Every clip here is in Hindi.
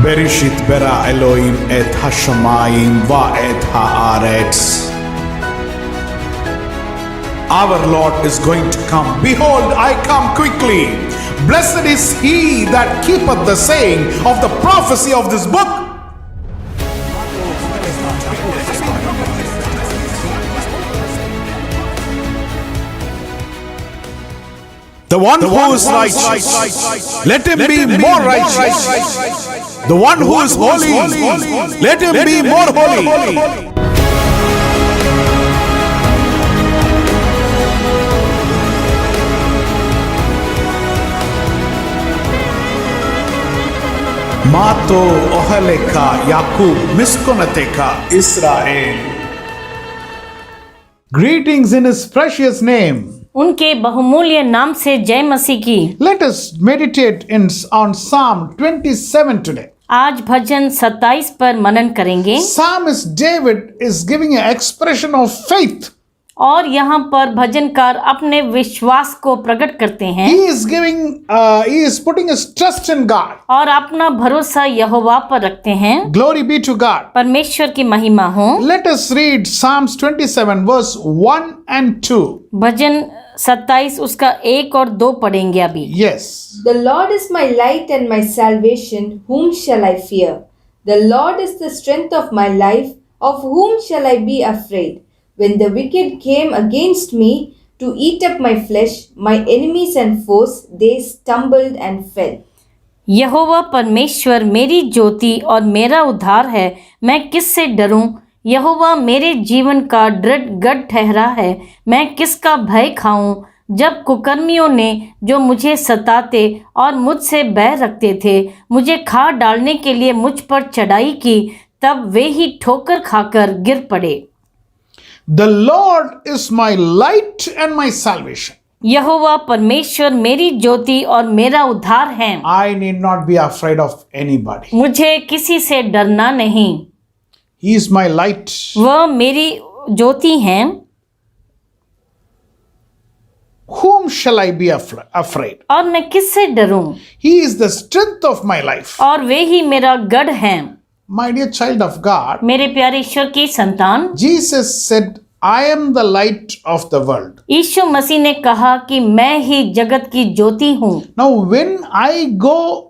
Bereshit bara Elohim et hashamayim va et haaretz. Our Lord is going to come. Behold, I come quickly. Blessed is he that keepeth the saying of the prophecy of this book. The one who is righteous, let him be more righteous. The one who is holy, let him be more holy. Mato oheleka Yakub miskonateka Israel. Greetings in his precious name. उनके बहुमूल्य नाम से जय मसीह की। Let us meditate on Psalm 27 today. आज भजन 27 पर मनन करेंगे। Psalmist David is giving an expression of faith. और यहाँ पर भजनकार अपने विश्वास को प्रकट करते हैं। He is putting his trust in God. और अपना भरोसा यहोवा पर रखते हैं। Glory be to God. परमेश्वर की महिमा हो। Let us read Psalms 27 verse 1 and 2. भजन 27 उसका 1 और 2 पढ़ेंगे अभी। Yes. The Lord is my light and my salvation, whom shall I fear? The Lord is the strength of my life, of whom shall I be afraid? When the wicked came against me to eat up my flesh, my enemies and foes, they stumbled and fell. यहोवा परमेश्वर मेरी ज्योति और मेरा उद्धार है, मैं किससे डरूं? यहोवा मेरे जीवन का दृढ़ गढ़ ठहरा है, मैं किसका भय खाऊं? जब कुकर्मियों ने जो मुझे सताते और मुझसे बैर रखते थे, मुझे खा डालने के लिए मुझ पर चढ़ाई की, तब वे ही ठोकर खाकर गिर पड़े। The Lord is my light and my salvation. यहोवा परमेश्वर मेरी ज्योति और मेरा उद्धार है। I need not be afraid of anybody. मुझे किसी से डरना नहीं। He is my light. वह मेरी ज्योति हैं। Whom shall I be afraid? और मैं किससे डरूं? He is the strength of my life. और वे ही मेरा गढ़ हैं। My dear child of God, मेरे प्यारे ईश्वर की संतान, Jesus said, I am the light of the world. यीशु मसीह ने कहा कि मैं ही जगत की ज्योति हूँ। Now when I go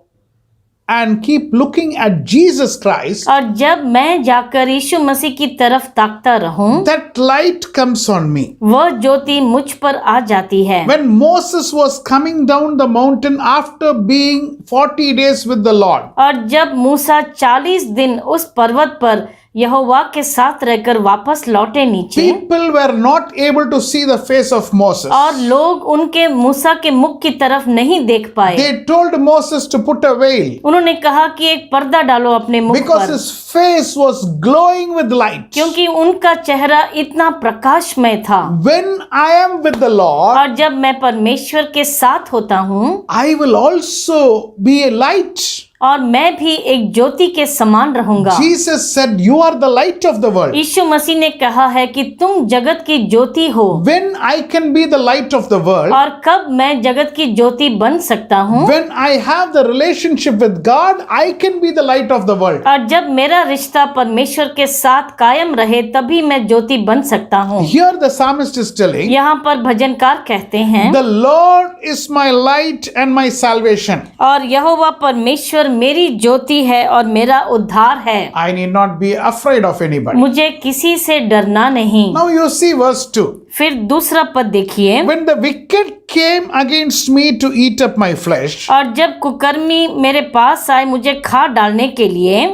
and keep looking at Jesus Christ, और जब मैं जाकर यीशु मसीह की तरफ ताकता रहूं, that light comes on me. वह ज्योति मुझ पर आ जाती है। When Moses was coming down the mountain after being 40 days with the Lord, और जब मूसा 40 दिन उस पर्वत पर यहोवा के साथ रहकर वापस लौटे नीचे, people were not able to see the face of Moses. और लोग उनके मूसा के मुख की तरफ नहीं देख पाए। They told Moses to put a veil उन्होंने कहा कि एक पर्दा डालो अपने मुख because पर, his face was glowing with light. क्योंकि उनका चेहरा इतना प्रकाशमय था। When I am with the Lord, और जब मैं परमेश्वर के साथ होता हूँ, I will also be a light. और मैं भी एक ज्योति के समान रहूंगा। Jesus said, you are the light of the world. यीशु मसीह ने कहा है कि तुम जगत की ज्योति हो। When I can be the light of the world, और कब मैं जगत की ज्योति बन सकता हूँ? when I have the relationship with God, I can be the light of the world. और जब मेरा रिश्ता परमेश्वर के साथ कायम रहे, तभी मैं ज्योति बन सकता हूँ। Here the psalmist is telling, यहाँ पर भजनकार कहते हैं, the Lord is my light and my salvation. और यहोवा परमेश्वर मेरी ज्योति है और मेरा उद्धार है। I need not be afraid of anybody. मुझे किसी से डरना नहीं। Now you see verse 2. फिर दूसरा पद देखिए, When the wicked came against me to eat up my flesh, और जब कुकर्मी मेरे पास आए मुझे खा डालने के लिए,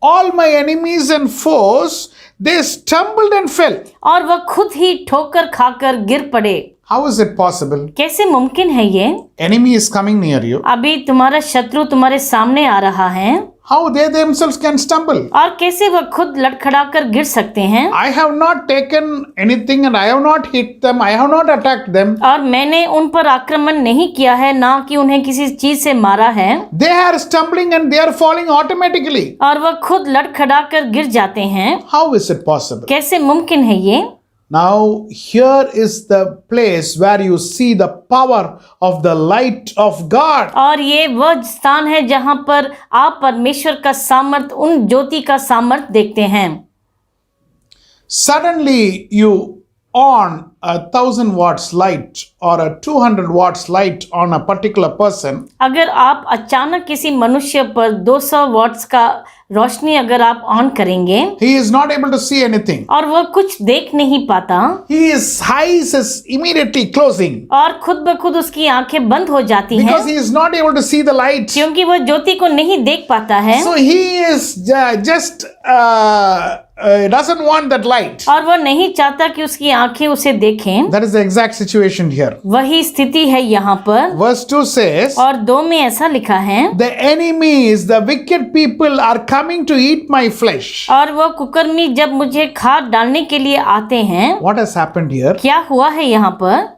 all my enemies and foes, they stumbled and fell. और वह खुद ही ठोकर खाकर गिर पड़े। How is it possible? कैसे मुमकिन है ये? Enemy is coming near you. अभी तुम्हारा शत्रु तुम्हारे सामने आ रहा है, How they themselves can stumble? और कैसे वह खुद लड़खड़ा कर गिर सकते हैं? I have not taken anything and I have not hit them. I have not attacked them. और मैंने उन पर आक्रमण नहीं किया है, ना कि उन्हें किसी चीज से मारा है। They are stumbling and they are falling automatically. और वह खुद लड़खड़ा कर गिर जाते हैं। How is it possible? कैसे मुमकिन है ये? Now, here is the place where you see the power of the light of God. और ये वह स्थान है जहां पर आप परमेश्वर का सामर्थ, उन ज्योति का सामर्थ देखते हैं। Suddenly, you on 1,000 watts light or a 200 watts light on a particular person. अगर आप अचानक किसी मनुष्य पर 200 वॉट्स का रोशनी अगर आप ऑन करेंगे, He is not able to see anything. और वह कुछ देख नहीं पाता, His eyes is immediately closing और खुद ब खुद उसकी आंखें बंद हो जाती हैं, because he is not able to see the light. क्योंकि वह ज्योति को नहीं देख पाता है। So he is just doesn't want that light. और वह नहीं चाहता कि उसकी आंखें उसे देखें। That is the exact situation here. वही स्थिति है यहाँ पर। Verse 2 says, और 2 में ऐसा लिखा है, the enemies, the wicked people are coming to eat my flesh. और वह कुकर्मी जब मुझे खाद डालने के लिए आते हैं। What has happened here? क्या हुआ है यहाँ पर?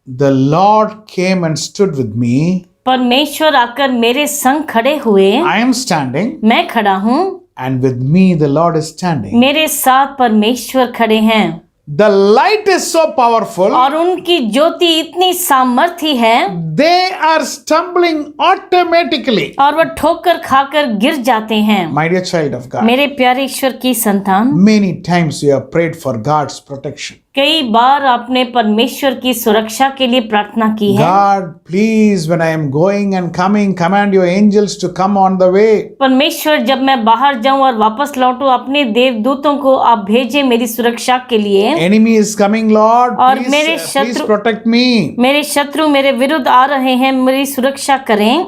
The Lord came and stood with me. परमेश्वर आकर मेरे संग खड़े हुए। I am standing, मैं खड़ा हूँ, and with me the Lord is standing. मेरे साथ परमेश्वर खड़े हैं। The light is so powerful. और उनकी ज्योति इतनी सामर्थी है, They are stumbling automatically. और वह ठोकर खाकर गिर जाते हैं। My dear child of God, मेरे प्यारे ईश्वर की संतान, many times you have prayed for God's protection. कई बार आपने परमेश्वर की सुरक्षा के लिए प्रार्थना की है। God, please, when I am going and coming, command your angels to come on the way. परमेश्वर, जब मैं बाहर जाऊं और वापस लौटूं, अपने देवदूतों को आप भेजें मेरी सुरक्षा के लिए। Enemy is coming, Lord. और Please, मेरे please शत्रु- protect me. मेरे शत्रु मेरे विरुद्ध आ रहे हैं, मेरी सुरक्षा करें।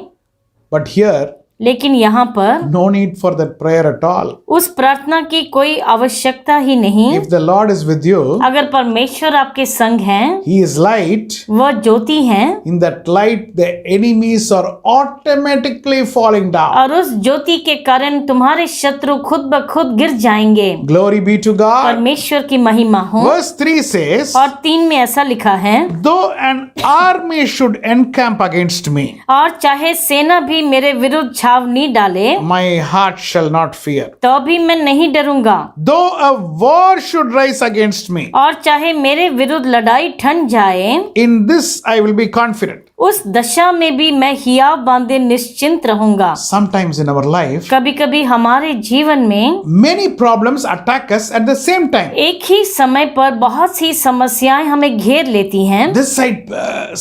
But here, लेकिन यहाँ पर no need for that prayer at all. उस प्रार्थना की कोई आवश्यकता ही नहीं। If the Lord is with you, अगर परमेश्वर आपके संग हैं, He is light. वह ज्योति हैं, In that light, the enemies are automatically falling down. और उस ज्योति के कारण तुम्हारे शत्रु खुद ब खुद गिर जाएंगे। Glory be to God. परमेश्वर की महिमा हो। Verse 3 says, और 3 में ऐसा लिखा है, though an army should encamp against me, और चाहे सेना भी मेरे विरुद्ध छावनी डाले, my heart shall not fear. तो भी मैं नहीं डरूंगा। Though a war should rise against me, और चाहे मेरे विरुद्ध लड़ाई ठन जाए, in this I will be confident. उस दशा में भी मैं हियाव बांधे निश्चिंत रहूंगा। Sometimes in our life, कभी कभी हमारे जीवन में many problems attack us at the same time. एक ही समय पर बहुत सी समस्याएं हमें घेर लेती हैं। This side,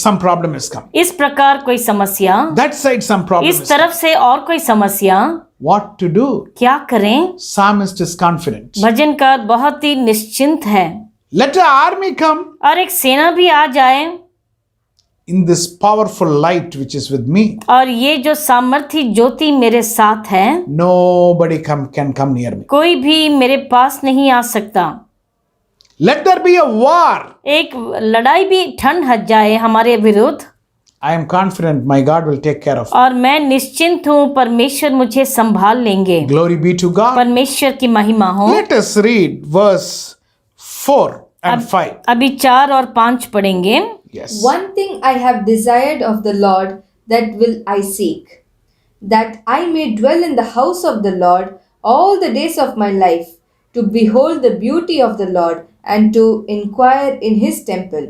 some problem is coming. इस प्रकार कोई समस्या, That side, some problem इस is तरफ से और कोई समस्या। coming. What to do? क्या करें? Psalmist is confident. भजनकार बहुत ही निश्चिंत है। Let an army come और एक सेना भी आ जाए, in this powerful light which is with me. और ये जो सामर्थी ज्योति मेरे साथ है, Nobody can come near me. कोई भी मेरे पास नहीं आ सकता। Let there be a war. एक लड़ाई भी ठन हट जाए हमारे विरुद्ध, I am confident my God will take care of it. और मैं निश्चिंत हूँ परमेश्वर मुझे संभाल लेंगे। Glory be to God. परमेश्वर की महिमा हो। Let us read verse 4 and 5. अभी 4 और 5 पढ़ेंगे। Yes. One thing I have desired of the Lord, that will I seek, that I may dwell in the house of the Lord all the days of my life, to behold the beauty of the Lord, and to inquire in his temple.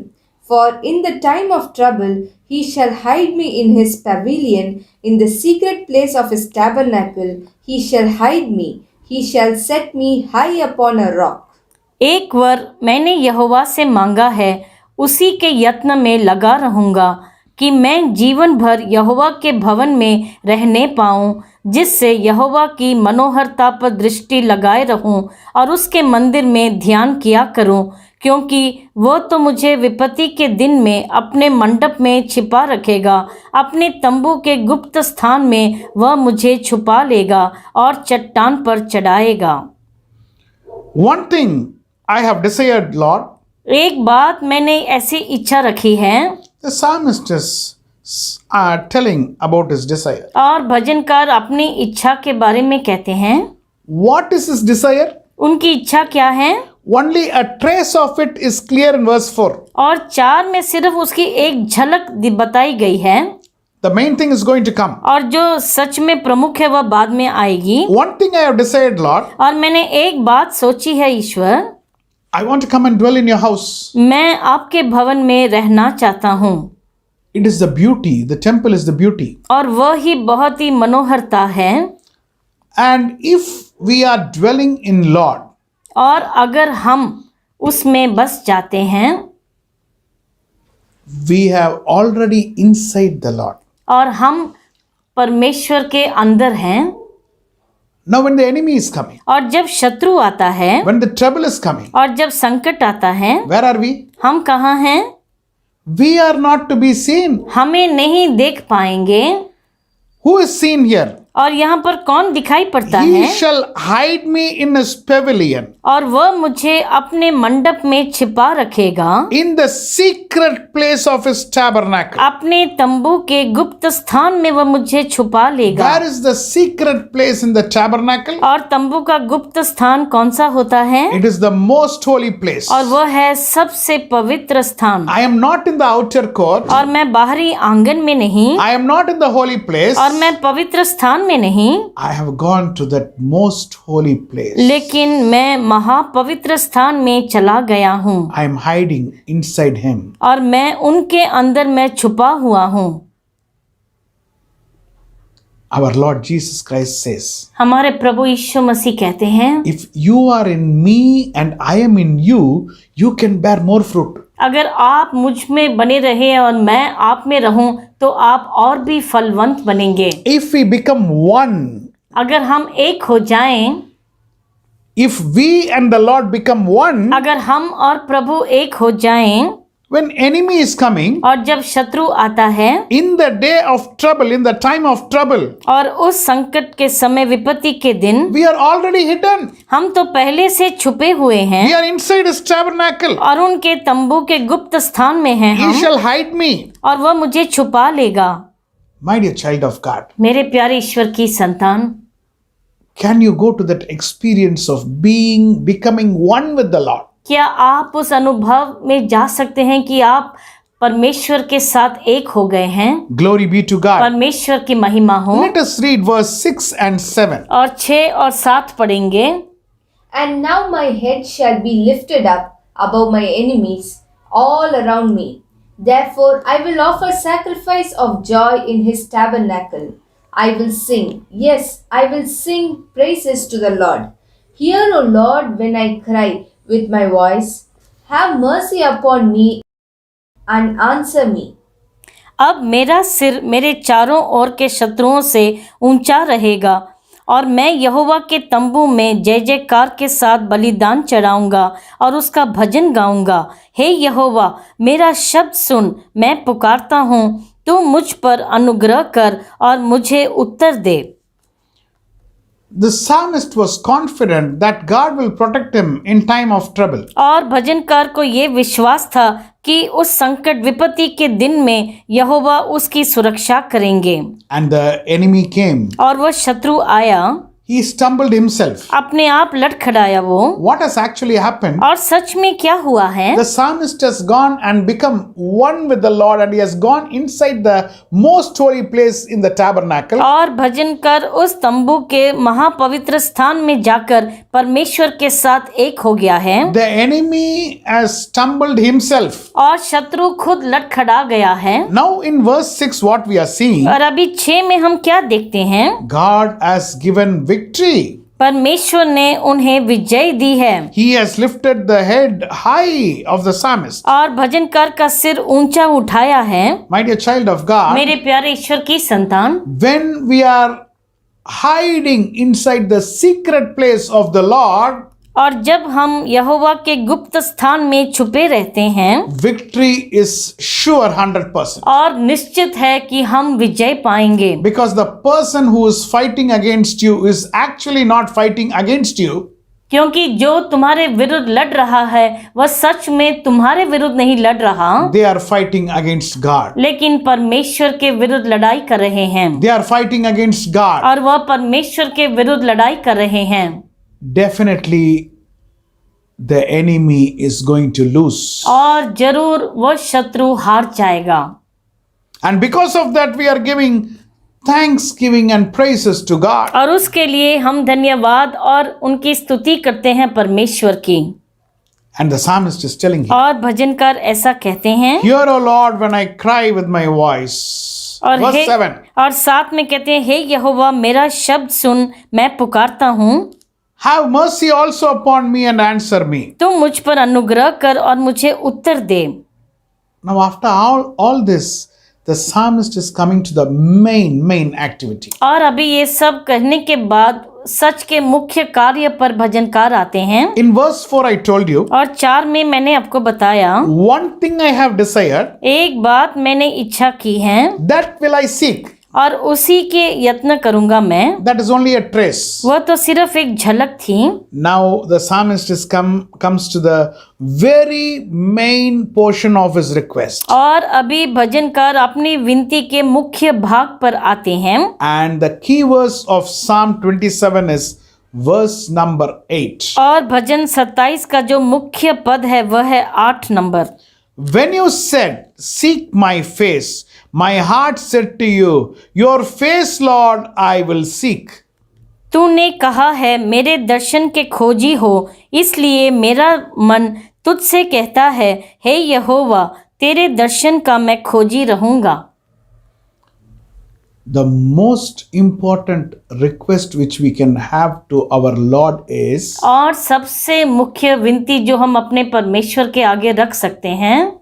For in the time of trouble he shall hide me in his pavilion, in the secret place of his tabernacle he shall hide me, he shall set me high upon a rock. एक वर मैंने यहोवा से मांगा है, उसी के यत्न में लगा रहूंगा कि मैं जीवन भर यहोवा के भवन में रहने पाऊं, जिससे यहोवा की मनोहरता पर दृष्टि लगाए रहूं और उसके मंदिर में ध्यान किया करूं, क्योंकि वो तो मुझे विपत्ति के दिन में अपने मंडप में छिपा रखेगा, अपने तंबू के गुप्त स्थान में वह मुझे छुपा लेगा और चट्टान पर चढ़ाएगा। One thing I have desired, Lord. एक बात मैंने ऐसी इच्छा रखी है। The psalmist is telling about his desire. और भजनकार अपनी इच्छा के बारे में कहते हैं। What is his desire? उनकी इच्छा क्या है? Only a trace of it is clear in verse 4. और 4 में सिर्फ उसकी एक झलक बताई गई है। The main thing is going to come. और जो सच में प्रमुख है वह बाद में आएगी। One thing I have desired, Lord, और मैंने एक बात सोची है ईश्वर, I want to come and dwell in your house. मैं आपके भवन में रहना चाहता हूँ। It is the beauty. The temple is the beauty. और वह ही बहुत ही मनोहरता है। And if we are dwelling in Lord, और अगर हम उसमें बस जाते हैं, we have already inside the Lord. और हम परमेश्वर के अंदर हैं। Now when the enemy is coming, और जब शत्रु आता है, when the trouble is coming, और जब संकट आता है, where are we? हम कहाँ हैं? We are not to be seen. हमें नहीं देख पाएंगे। Who is seen here? और यहाँ पर कौन दिखाई पड़ता He है? shall hide me in his pavilion, और वह मुझे अपने मंडप में छिपा रखेगा, in the secret place of his tabernacle. अपने तंबू के गुप्त स्थान में वह मुझे छुपा लेगा। Where is the secret place in the tabernacle? और तंबू का गुप्त स्थान कौन सा होता है? It is the most holy place. और वह है सबसे पवित्र स्थान। I am not in the outer court. और मैं बाहरी आंगन में नहीं, I am not in the holy place. और मैं पवित्र स्थान में नहीं, I have gone to that most holy place. लेकिन मैं महापवित्र स्थान में चला गया हूँ। I am hiding inside him. और मैं उनके अंदर में छुपा हुआ हूँ। Our Lord Jesus Christ says, हमारे प्रभु यीशु मसीह कहते हैं, if you are in me and I am in you, you can bear more fruit. अगर आप मुझ में बने रहे और मैं आप में रहूं तो आप और भी फलवंत बनेंगे। If we become one, अगर हम एक हो जाएं, if we and the Lord become one, अगर हम और प्रभु एक हो जाएं, when enemy is coming, और जब शत्रु आता है, in the day of trouble, in the time of trouble, और उस संकट के समय, विपत्ति के दिन, we are already hidden. हम तो पहले से छुपे हुए हैं। We are inside his tabernacle. और उनके तंबू के गुप्त स्थान में हैं He हम, shall hide me. और वह मुझे छुपा लेगा। My dear child of God, मेरे प्यारे ईश्वर की संतान, can you go to that experience of becoming one with the Lord? क्या आप उस अनुभव में जा सकते हैं कि आप परमेश्वर के साथ एक हो गए हैं? Glory be to God. परमेश्वर की महिमा हो। Let us read verse 6 and 7. और 6 और 7 पढ़ेंगे। And now my head shall be lifted up above my enemies all around me. Therefore I will offer sacrifice of joy in his tabernacle. I will sing, yes, I will sing praises to the Lord. Hear, O Lord, when I cry with my voice. Have mercy upon me and answer me. अब मेरा सिर मेरे चारों ओर के शत्रुओं से ऊंचा रहेगा और मैं यहोवा के तंबू में जय जयकार के साथ बलिदान चढ़ाऊंगा और उसका भजन गाऊंगा। हे यहोवा, मेरा शब्द सुन, मैं पुकारता हूँ, तू मुझ पर अनुग्रह कर और मुझे उत्तर दे। The psalmist was confident that God will protect him in time of trouble. और भजनकार को ये विश्वास था कि उस संकट विपत्ति के दिन में यहोवा उसकी सुरक्षा करेंगे। And the enemy came. और वह शत्रु आया, He stumbled himself. अपने आप लड़खड़ाया वो। What has actually happened? और सच में क्या हुआ है? The psalmist has gone and become one with the Lord, and he has gone inside the most holy place in the tabernacle. और भजनकार उस तंबू के महापवित्र स्थान में जाकर परमेश्वर के साथ एक हो गया है। The enemy has stumbled himself. और शत्रु खुद लड़खड़ा गया है। Now in verse 6 what we are seeing, और अभी 6 में हम क्या देखते हैं? God has given victory. परमेश्वर ने उन्हें विजय दी है। He has lifted the head high of the psalmist. और भजनकार का सिर ऊंचा उठाया है। My dear child of God, मेरे प्यारे ईश्वर की संतान, when we are hiding inside the secret place of the Lord, और जब हम यहोवा के गुप्त स्थान में छुपे रहते हैं, victory is sure 100%. और निश्चित है कि हम विजय पाएंगे। Because the person who is fighting against you is actually not fighting against you. क्योंकि जो तुम्हारे विरुद्ध लड़ रहा है वह सच में तुम्हारे विरुद्ध नहीं लड़ रहा, They are fighting against God. लेकिन परमेश्वर के विरुद्ध लड़ाई कर रहे हैं। They are fighting against God. और वह परमेश्वर के विरुद्ध लड़ाई कर रहे हैं। Definitely the enemy is going to lose. और जरूर वह शत्रु हार जाएगा। And because of that we are giving thanksgiving and praises to God. और उसके लिए हम धन्यवाद और उनकी स्तुति करते हैं परमेश्वर की। And the psalmist is telling him, और भजनकार ऐसा कहते हैं, Hear, O Lord, when I cry with my voice. और Verse 7. और साथ में कहते हैं, हे यहोवा मेरा शब्द सुन, मैं पुकारता हूँ, Have mercy also upon me and answer me. तुम मुझ पर अनुग्रह कर और मुझे उत्तर दे। Now, after all this, the psalmist is coming to the main activity. और अभी ये सब कहने के बाद सच के मुख्य कार्य पर भजनकार आते हैं। In verse 4, I told you, और 4 में मैंने आपको बताया, one thing I have desired, एक बात मैंने इच्छा की है, that will I seek. और उसी के यत्न करूंगा मैं। That is only a trace. वह तो सिर्फ एक झलक थी। Now the psalmist comes to the very main portion of his request. और अभी भजनकार अपनी विनती के मुख्य भाग पर आते हैं। And the key verse of Psalm 27 is verse number 8. और भजन 27 का जो मुख्य पद है वह है 8 number. When you said, Seek my face, my heart said to you, Your face, Lord, I will seek. तूने कहा है, मेरे दर्शन के खोजी हो, इसलिए मेरा मन तुझसे कहता है, हे यहोवा, तेरे दर्शन का मैं खोजी रहूंगा। The most important request which we can have to our Lord is, और सबसे मुख्य विनती जो हम अपने परमेश्वर के आगे रख सकते हैं,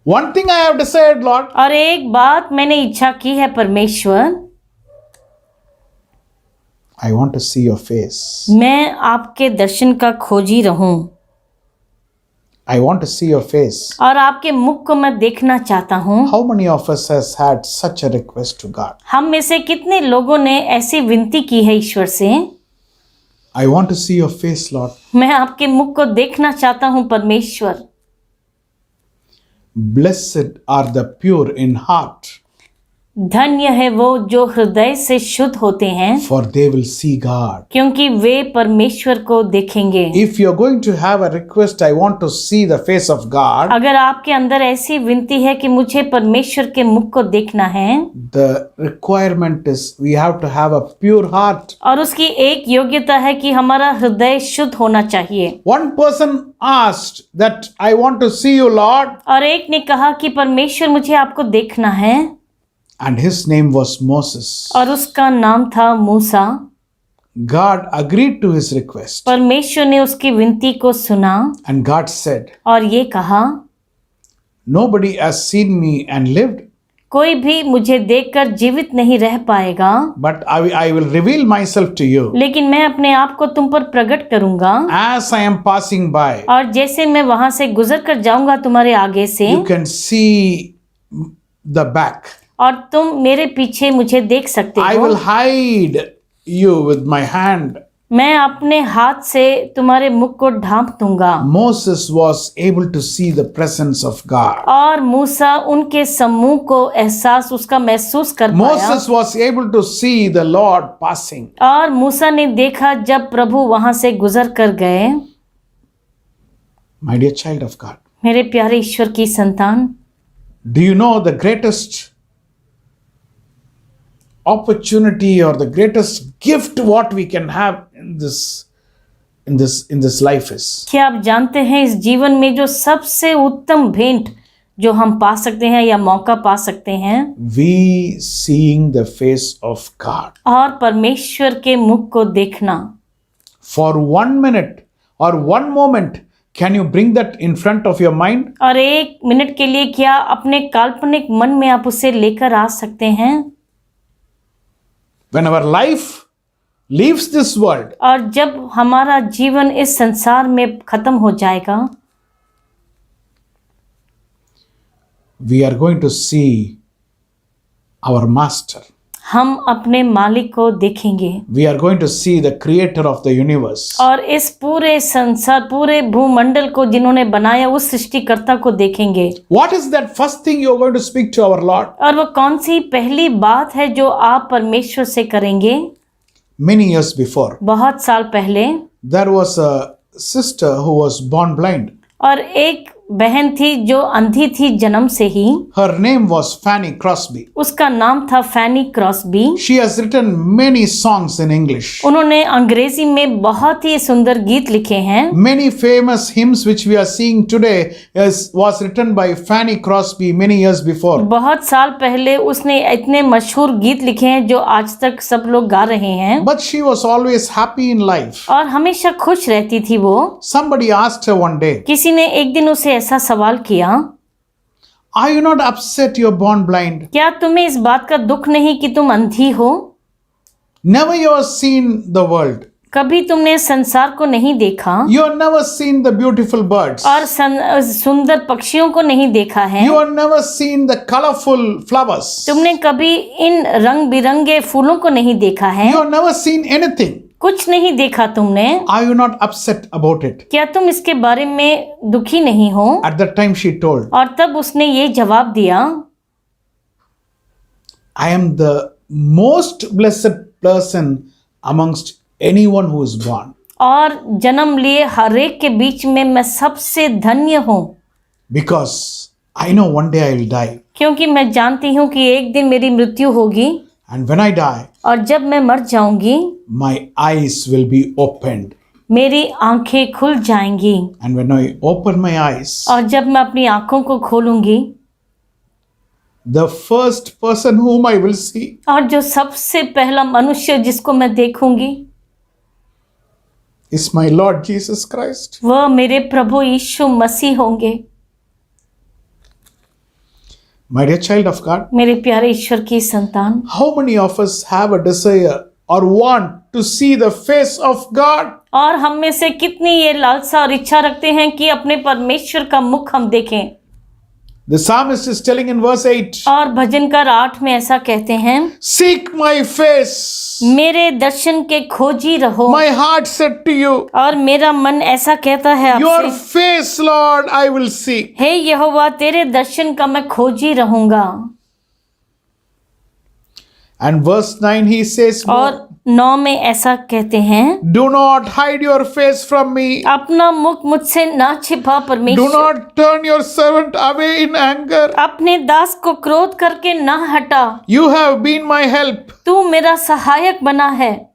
one thing I have desired, Lord, और एक बात मैंने इच्छा की है परमेश्वर, I want to see your face. मैं आपके दर्शन का खोजी रहूं, I want to see your face. और आपके मुख को मैं देखना चाहता हूं। How many of us has had such a request to God? हम में से कितने लोगों ने ऐसी विनती की है ईश्वर से, I want to see your face, Lord. मैं आपके मुख को देखना चाहता हूं परमेश्वर। Blessed are the pure in heart, धन्य है वो जो हृदय से शुद्ध होते हैं, for they will see God. क्योंकि वे परमेश्वर को देखेंगे। If you are going to have a request, I want to see the face of God, अगर आपके अंदर ऐसी विनती है कि मुझे परमेश्वर के मुख को देखना है, the requirement is we have to have a pure heart. और उसकी एक योग्यता है कि हमारा हृदय शुद्ध होना चाहिए। One person asked that I want to see you, Lord, और एक ने कहा कि परमेश्वर मुझे आपको देखना है, and his name was Moses. और उसका नाम था मूसा। God agreed to his request, परमेश्वर ने उसकी विनती को सुना and God said, और ये कहा, Nobody has seen me and lived, कोई भी मुझे देखकर जीवित नहीं रह पाएगा, but I will reveal myself to you. लेकिन मैं अपने आप को तुम पर प्रकट करूंगा। As I am passing by, और जैसे मैं वहां से गुजर कर जाऊंगा तुम्हारे आगे से, you can see the back. और तुम मेरे पीछे मुझे देख सकते I हो। will hide you with my hand. मैं अपने हाथ से तुम्हारे मुख को ढांप दूंगा। Moses was able to see the presence of God. और मूसा उनके समूह को एहसास उसका महसूस कर पाया। Moses was able to see the Lord passing. और मूसा ने देखा जब प्रभु वहां से गुजर कर गए। My dear child of God, मेरे प्यारे ईश्वर की संतान, do you know the greatest opportunity or the greatest gift what we can have in this life is? क्या आप जानते हैं इस जीवन में जो सबसे उत्तम भेंट जो हम पा सकते हैं या मौका पा सकते हैं, We seeing the face of God. और परमेश्वर के मुख को देखना। For 1 minute or 1 moment, can you bring that in front of your mind? और 1 मिनट के लिए क्या अपने काल्पनिक मन में आप उसे लेकर आ सकते हैं? When our life leaves this world, और जब हमारा जीवन इस संसार में खत्म हो जाएगा, we are going to see our master. हम अपने मालिक को देखेंगे, We are going to see the creator of the universe. और इस पूरे संसार, पूरे भूमंडल को जिन्होंने बनाया उस सृष्टिकर्ता को देखेंगे। What is that first thing you are going to speak to our Lord? और वो कौन सी पहली बात है जो आप परमेश्वर से करेंगे? Many years before, बहुत साल पहले there was a sister who was born blind. और एक बहन थी जो अंधी थी जन्म से ही। Her name was Fanny Crosby. उसका नाम था फैनी Crosby. She has written many songs in English. उन्होंने अंग्रेजी में बहुत ही सुंदर गीत लिखे हैं। Many famous hymns which we are seeing today was written by Fanny Crosby many years before. बहुत साल पहले उसने इतने मशहूर गीत लिखे हैं जो आज तक सब लोग गा रहे हैं। But she was always happy in life. और हमेशा खुश रहती थी वो। Somebody asked her one day, किसी ने एक दिन उसे ऐसा सवाल किया, "Are you not upset you're born blind? क्या तुम्हें इस बात का दुख नहीं कि तुम अंधी हो? Never you have seen the world. कभी तुमने संसार को नहीं देखा You have never seen the beautiful birds. और सुंदर पक्षियों को नहीं देखा है। You have never seen the colorful flowers. तुमने कभी इन रंग बिरंगे फूलों को नहीं देखा है। You have never seen anything. कुछ नहीं देखा तुमने। Are you not upset about it?" क्या तुम इसके बारे में दुखी नहीं हो? At that time she told, और तब उसने ये जवाब दिया, "I am the most blessed person amongst anyone who is born, और जन्म लिए हरेक के बीच में मैं सबसे धन्य हूँ, because I know one day I will die. क्योंकि मैं जानती हूँ कि एक दिन मेरी मृत्यु होगी And when I die, और जब मैं मर जाऊंगी my eyes will be opened. मेरी आंखें खुल जाएंगी। And when I open my eyes, और जब मैं अपनी आंखों को खोलूंगी, the first person whom I will see और जो सबसे पहला मनुष्य जिसको मैं देखूंगी is my Lord Jesus Christ." वह मेरे प्रभु यीशु मसीह होंगे। My dear child of God, मेरे प्यारे ईश्वर की संतान, how many of us have a desire or want to see the face of God? और हम में से कितनी ये लालसा और इच्छा रखते हैं कि अपने परमेश्वर का मुख हम देखें। The psalmist is telling in verse 8, और भजनकार 8 में ऐसा कहते हैं, "Seek my face. मेरे दर्शन के खोजी रहो। My heart said to you, और मेरा मन ऐसा कहता है your आपसे, face, Lord, I will seek." हे यहोवा तेरे दर्शन का मैं खोजी रहूंगा। And verse 9 he says more, और 9 में ऐसा कहते हैं, "Do not hide your face from me. अपना मुख मुझसे ना छिपा Do परमेश्वर, not turn your servant away in anger. अपने दास को क्रोध करके ना हटा। You have been my help. तू मेरा सहायक बना है।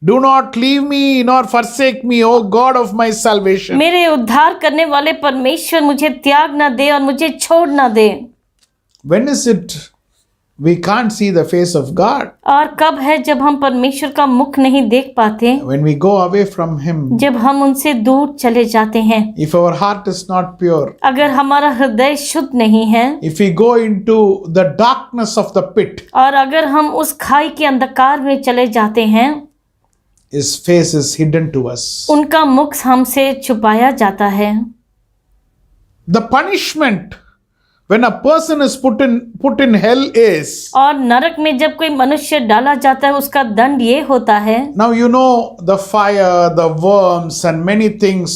Do not leave me nor forsake me, O God of my salvation." मेरे उद्धार करने वाले परमेश्वर मुझे त्याग ना दे और मुझे छोड़ ना दे। When is it we can't see the face of God? और कब है जब हम परमेश्वर का मुख नहीं देख पाते? When we go away from him. जब हम उनसे दूर चले जाते हैं। If our heart is not pure, अगर हमारा हृदय शुद्ध नहीं है if we go into the darkness of the pit, और अगर हम उस खाई के अंधकार में चले जाते हैं, his face is hidden to us. उनका मुख हमसे छुपाया जाता है। The punishment when a person is put in hell is, और नरक में जब कोई मनुष्य डाला जाता है उसका दंड ये होता है। now you know the fire, the worms and many things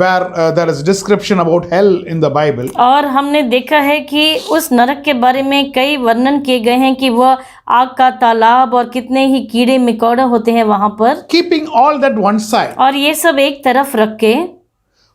where there is description about hell in the Bible. और हमने देखा है कि उस नरक के बारे में कई वर्णन किए गए हैं कि वह आग का तालाब और कितने ही कीड़े मकोड़े होते हैं वहां पर। Keeping all that one side, और ये सब एक तरफ रख के,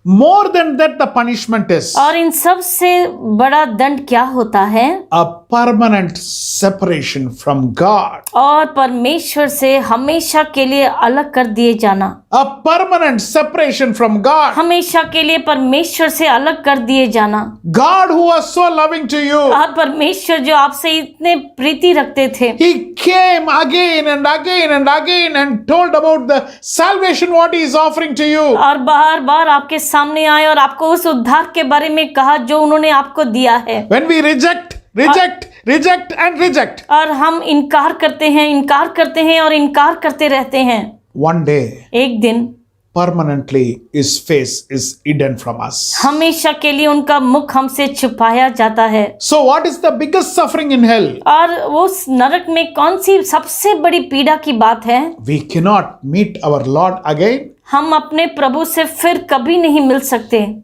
more than that the punishment is और इन सब से बड़ा दंड क्या होता है? a permanent separation from God. और परमेश्वर से हमेशा के लिए अलग कर दिए जाना। A permanent separation from God. हमेशा के लिए परमेश्वर से अलग कर दिए जाना। God who was so loving to you, और परमेश्वर जो आपसे इतने प्रीति रखते थे, he came again and again and again and told about the salvation what he is offering to you. और बार बार आपके सामने आए और आपको उस उद्धार के बारे में कहा जो उन्होंने आपको दिया है। When we reject and reject, और हम इनकार करते हैं और इनकार करते रहते हैं। one day एक दिन permanently his face is hidden from us. हमेशा के लिए उनका मुख हमसे छुपाया जाता है। So what is the biggest suffering in hell? और उस नरक में कौन सी सबसे बड़ी पीड़ा की बात है? We cannot meet our Lord again. हम अपने प्रभु से फिर कभी नहीं मिल सकते।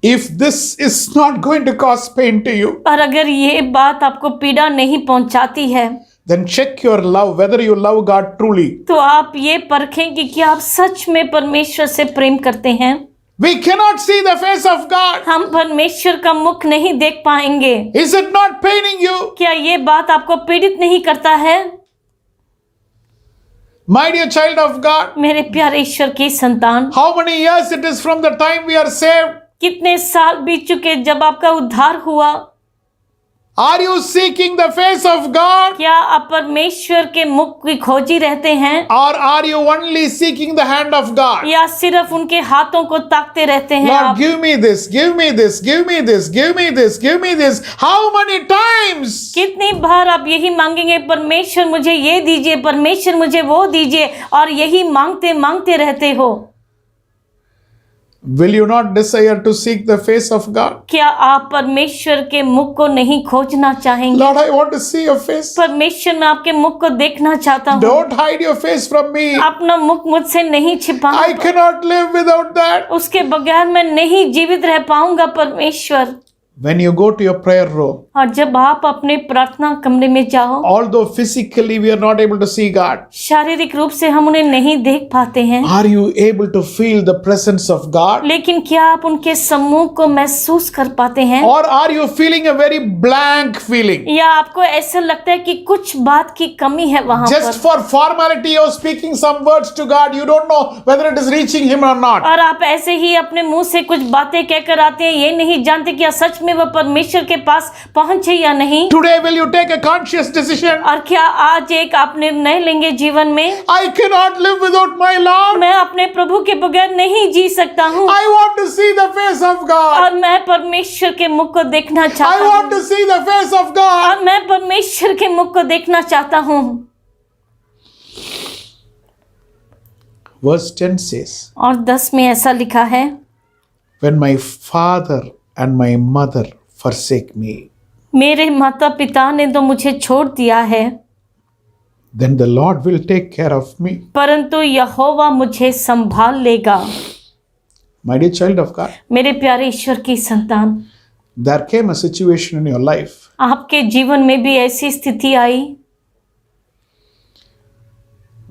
If this is not going to cause pain to you, और अगर ये बात आपको पीड़ा नहीं पहुंचाती है, then check your love, whether you love God truly. तो आप ये परखें कि क्या आप सच में परमेश्वर से प्रेम करते हैं। We cannot see the face of God. हम परमेश्वर का मुख नहीं देख पाएंगे। Is it not paining you? क्या ये बात आपको पीड़ित नहीं करता है? My dear child of God, मेरे प्यारे ईश्वर की संतान, how many years it is from the time we are saved? कितने साल बीत चुके जब आपका उद्धार हुआ? Are you seeking the face of God? क्या आप परमेश्वर के मुख की खोजी रहते हैं, Or are you only seeking the hand of God? या सिर्फ उनके हाथों को ताकते रहते हैं Lord, आप? give me this, give me this, give me this, give me this, give me this. How many times? कितनी बार आप यही मांगेंगे, परमेश्वर मुझे ये दीजिए, परमेश्वर मुझे वो दीजिए, और यही मांगते मांगते रहते हो? Will you not desire to seek the face of God? क्या आप परमेश्वर के मुख को नहीं खोजना चाहेंगे? Lord, I want to see your face. परमेश्वर, मैं आपके मुख को देखना चाहता हूँ। Don't hide your face from me. अपना मुख मुझसे नहीं छिपाना। I cannot live without that. उसके बगैर मैं नहीं जीवित रह पाऊंगा परमेश्वर। When you go to your prayer room, और जब आप अपने प्रार्थना कमरे में जाओ, although physically we are not able to see God, शारीरिक रूप से हम उन्हें नहीं देख पाते हैं, are you able to feel the presence of God? लेकिन क्या आप उनके सम्मुख को महसूस कर पाते हैं? Or are you feeling a very blank feeling? या आपको ऐसा लगता है कि कुछ बात की कमी है वहां Just पर, for formality of speaking some words to God, you don't know whether it is reaching Him or not. और आप ऐसे ही अपने मुंह से कुछ बातें कहकर आते हैं, ये नहीं जानते कि सच में वह परमेश्वर के पास पहुंचे या नहीं। Today, will you take a conscious decision? और क्या आज एक आप निर्णय लेंगे जीवन में, I cannot live without my Lord. मैं अपने प्रभु के बगैर नहीं जी सकता हूँ, I want to see the face of God. और मैं परमेश्वर के मुख को देखना I चाहता want हूँ, to see the face of God. और मैं परमेश्वर के मुख को देखना चाहता हूँ। Verse 10 says, और 10 में ऐसा लिखा है, when my father and my mother forsake me, मेरे माता पिता ने तो मुझे छोड़ दिया है, then the Lord will take care of me. परंतु यहोवा मुझे संभाल लेगा। My dear child of God, मेरे प्यारे ईश्वर की संतान, there came a situation in your life आपके जीवन में भी ऐसी स्थिति आई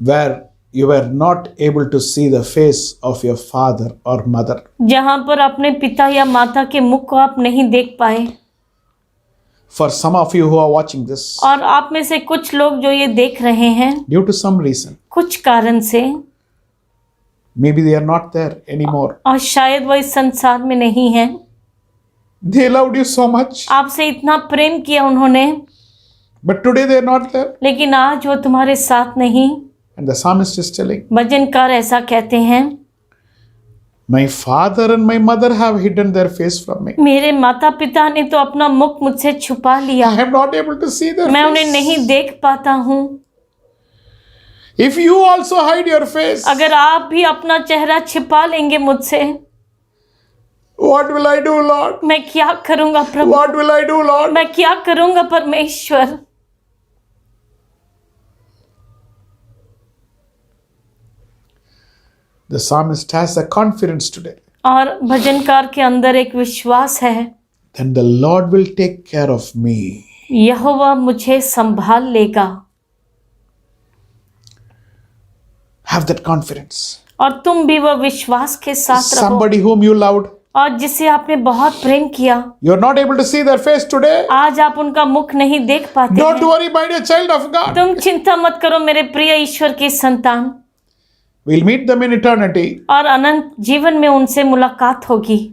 where you were not able to see the face of your father or mother. जहां पर अपने पिता या माता के मुख को आप नहीं देख पाए। For some of you who are watching this, और आप में से कुछ लोग जो ये देख रहे हैं, due to some reason, कुछ कारण से, maybe they are not there anymore. और शायद वो इस संसार में नहीं है। They loved you so much, आपसे इतना प्रेम किया उन्होंने, but today they are not there. लेकिन आज वो तुम्हारे साथ नहीं। And the psalmist is telling, भजनकार ऐसा कहते हैं, my father and my mother have hidden their face from me. मेरे माता पिता ने तो अपना मुख मुझसे छुपा लिया, I am not able to see their मैं उन्हें face. नहीं देख पाता हूँ। If you also hide your face, अगर आप भी अपना चेहरा छिपा लेंगे मुझसे, what will I do, Lord? मैं क्या करूँगा प्रभु? What will I do, Lord? मैं क्या करूँगा परमेश्वर? The psalmist has a confidence today. और भजनकार के अंदर एक विश्वास है, Then the Lord will take care of me. यहोवा मुझे संभाल लेगा। Have that confidence. और तुम भी वह विश्वास के साथ रहो, Somebody whom you loved, और जिसे आपने बहुत प्रेम किया, you are not able to see their face today. आज आप उनका मुख नहीं देख पाते Don't हैं। worry, my dear child of God. तुम चिंता मत करो मेरे प्रिय ईश्वर की संतान, We'll meet them in eternity. और अनंत जीवन में उनसे मुलाकात होगी।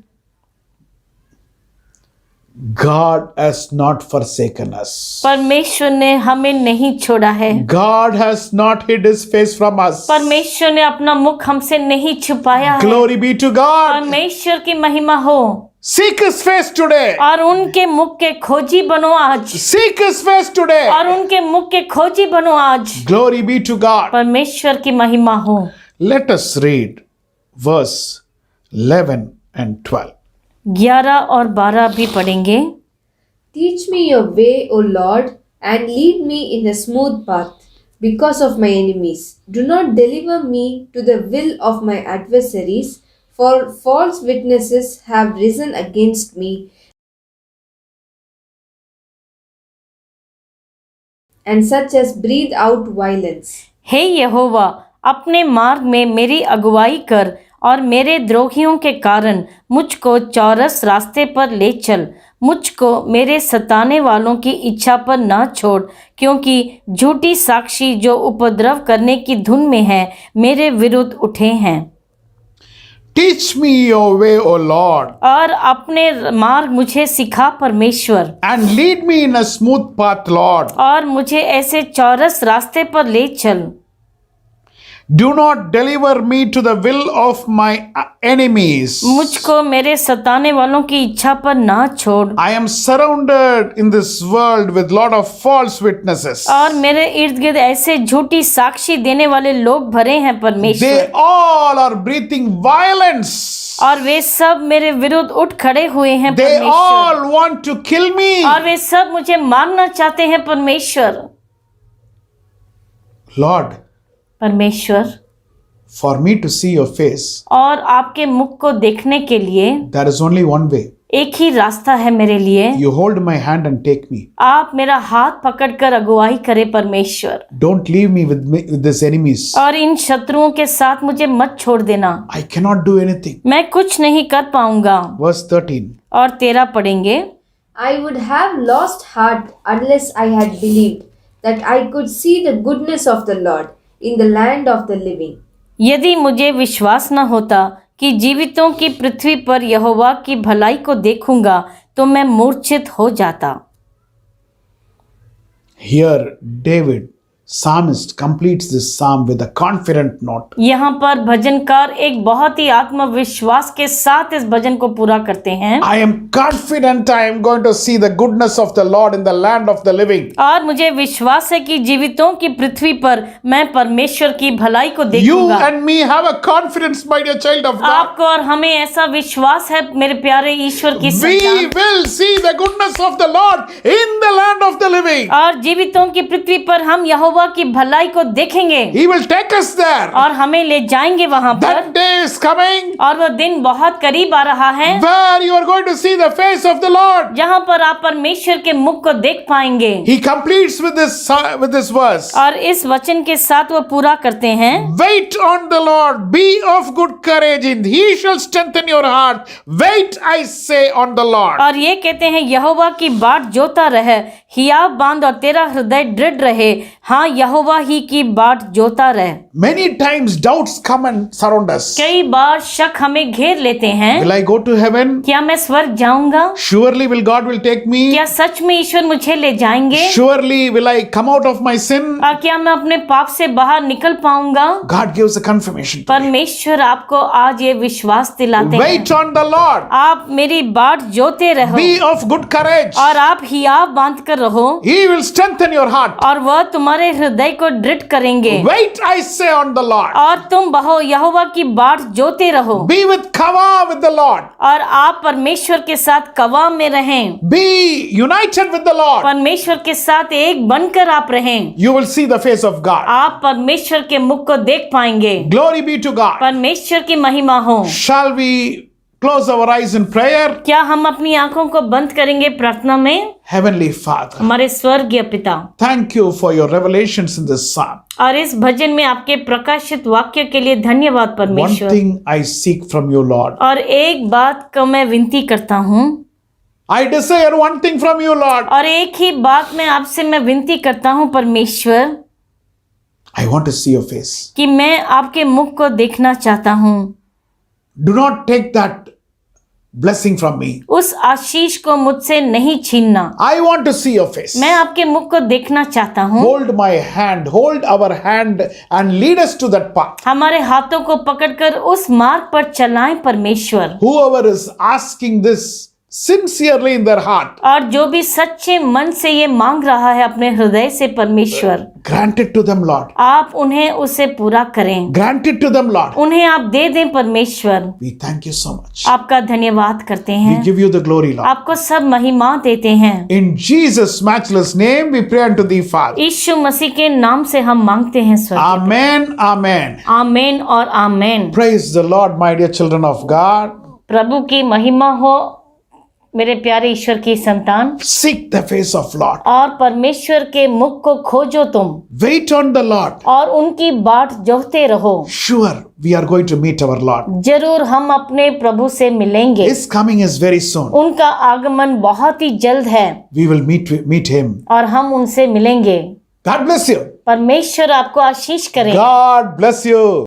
God has not forsaken us. परमेश्वर ने हमें नहीं छोड़ा है, God has not hid his face from us. परमेश्वर ने अपना मुख हमसे नहीं छुपाया है। Glory be to God. परमेश्वर की महिमा हो। Seek his face today. और उनके मुख के खोजी बनो आज, Seek his face today. और उनके मुख के खोजी बनो आज। Glory be to God. परमेश्वर की महिमा हो। Let us read verse 11 and 12. 11 और 12 भी पढ़ेंगे। Teach me your way, O Lord, and lead me in a smooth path because of my enemies. Do not deliver me to the will of my adversaries, for false witnesses have risen against me, and such as breathe out violence. हे यहोवा, अपने मार्ग में मेरी अगुवाई कर और मेरे द्रोहियों के कारण मुझको चौरस रास्ते पर ले चल। मुझको मेरे सताने वालों की इच्छा पर न छोड़, क्योंकि झूठी साक्षी जो उपद्रव करने की धुन में है मेरे विरुद्ध उठे हैं। Teach me your way, O Lord, और अपने मार्ग मुझे सिखा परमेश्वर, and lead me in a smooth path, Lord. और मुझे ऐसे चौरस रास्ते पर ले चल। Do not deliver me to the will of my enemies. मुझको मेरे सताने वालों की इच्छा पर ना छोड़। I am surrounded in this world with lot of false witnesses. और मेरे इर्द गिर्द ऐसे झूठी साक्षी देने वाले लोग भरे हैं They परमेश्वर, all are breathing violence. और वे सब मेरे विरुद्ध उठ खड़े हुए हैं They परमेश्वर, all want to kill me. और वे सब मुझे मारना चाहते हैं परमेश्वर। Lord, परमेश्वर, for me to see your face, और आपके मुख को देखने के लिए there is only one way. एक ही रास्ता है मेरे लिए। You hold my hand and take me. आप मेरा हाथ पकड़कर अगुवाई करें परमेश्वर, Don't leave me with these enemies. और इन शत्रुओं के साथ मुझे मत छोड़ देना। I cannot do anything. मैं कुछ नहीं कर पाऊंगा। Verse 13. और 13 पढ़ेंगे। I would have lost heart unless I had believed that I could see the goodness of the Lord in the land of the living. यदि मुझे विश्वास न होता कि जीवितों की पृथ्वी पर यहोवा की भलाई को देखूंगा तो मैं मूर्छित हो जाता। Here, David, psalmist, completes this psalm with a confident note. यहाँ पर भजनकार एक बहुत ही आत्मविश्वास के साथ इस भजन को पूरा करते हैं। I am confident I am going to see the goodness of the Lord in the land of the living. और मुझे विश्वास है कि जीवितों की पृथ्वी पर मैं परमेश्वर की भलाई को You देखूंगा। and me have a confidence, my dear child of God. आपको और हमें ऐसा विश्वास है मेरे प्यारे ईश्वर की We संतान, will see the goodness of the Lord in the land of the living. और जीवितों की पृथ्वी पर हम यहोवा की भलाई को देखेंगे He will take us there. और हमें ले जाएंगे वहां पर। That day is coming और वो दिन बहुत करीब आ रहा है where you are going to see the face of the Lord. जहां पर आप परमेश्वर के मुख को देख पाएंगे। He completes with this verse. और इस वचन के साथ वो पूरा करते हैं। Wait on the Lord, be of good courage, and He shall strengthen your heart. Wait, I say, on the Lord. और ये कहते हैं यहोवा की बाट जोता रहे, हियाव बांध और तेरा हृदय दृढ़ रहे। हाँ, यहोवा ही की बाट जोता रहे। Many times doubts come and surround us. कई बार शक हमें घेर लेते हैं। Will I go to heaven? क्या मैं स्वर्ग जाऊंगा? Surely will God will take me. क्या सच में ईश्वर मुझे ले जाएंगे? Surely will I come out of my sin. और क्या मैं अपने पाप से बाहर निकल पाऊंगा? God gives a confirmation. परमेश्वर आपको आज ये विश्वास दिलाते हैं। Wait on the Lord. आप मेरी बाट जोते रहो Be of good courage. और आप हियाव बांध कर रहो, He will strengthen your heart. और वह तुम्हारे हृदय को दृढ़ करेंगे। Wait, I say, on the Lord. और तुम बहो यहोवा की बाट जोते रहो, Be with kavah with the Lord. और आप परमेश्वर के साथ कवा में रहें। Be united with the Lord. परमेश्वर के साथ एक बनकर आप रहें। You will see the face of God. आप परमेश्वर के मुख को देख पाएंगे। Glory be to God. परमेश्वर की महिमा हो। Shall we close our eyes in prayer? क्या हम अपनी आंखों को बंद करेंगे प्रार्थना में? Heavenly Father, हमारे स्वर्गीय पिता, thank you for your revelations in this psalm. और इस भजन में आपके प्रकाशित वाक्य के लिए धन्यवाद One परमेश्वर। thing I seek from you, Lord. और एक बात को मैं विनती करता हूँ, I desire one thing from you, Lord. और एक ही बात मैं आपसे मैं विनती करता हूँ परमेश्वर, I want to see your face. कि मैं आपके मुख को देखना चाहता हूँ। Do not take that blessing from me. उस आशीष को मुझसे नहीं छीनना। I want to see your face. मैं आपके मुख को देखना चाहता हूँ। Hold my hand, hold our hand and lead us to that path. हमारे हाथों को पकड़कर उस मार्ग पर चलाएं परमेश्वर। Whoever is asking this sincerely in their heart, और जो भी सच्चे मन से ये मांग रहा है अपने हृदय से परमेश्वर, grant it to them, Lord. आप उन्हें उसे पूरा करें। Grant it to them, Lord. उन्हें आप दे दें परमेश्वर। We thank you so much. आपका धन्यवाद करते We हैं, give you the glory, Lord. आपको सब महिमा देते हैं। In Jesus' matchless name, we pray unto thee, Father. यीशु मसीह के नाम से हम मांगते हैं स्वर्ग। Amen, amen. आमेन और आमेन। Praise the Lord, my dear children of God. प्रभु की महिमा हो मेरे प्यारे ईश्वर की संतान, seek the face of Lord. और परमेश्वर के मुख को खोजो तुम, Wait on the Lord. और उनकी बाट जोहते रहो। Sure, we are going to meet our Lord. जरूर हम अपने प्रभु से मिलेंगे। His coming is very soon. उनका आगमन बहुत ही जल्द है We will meet him. और हम उनसे मिलेंगे। God bless you. परमेश्वर आपको आशीष करे। God bless you.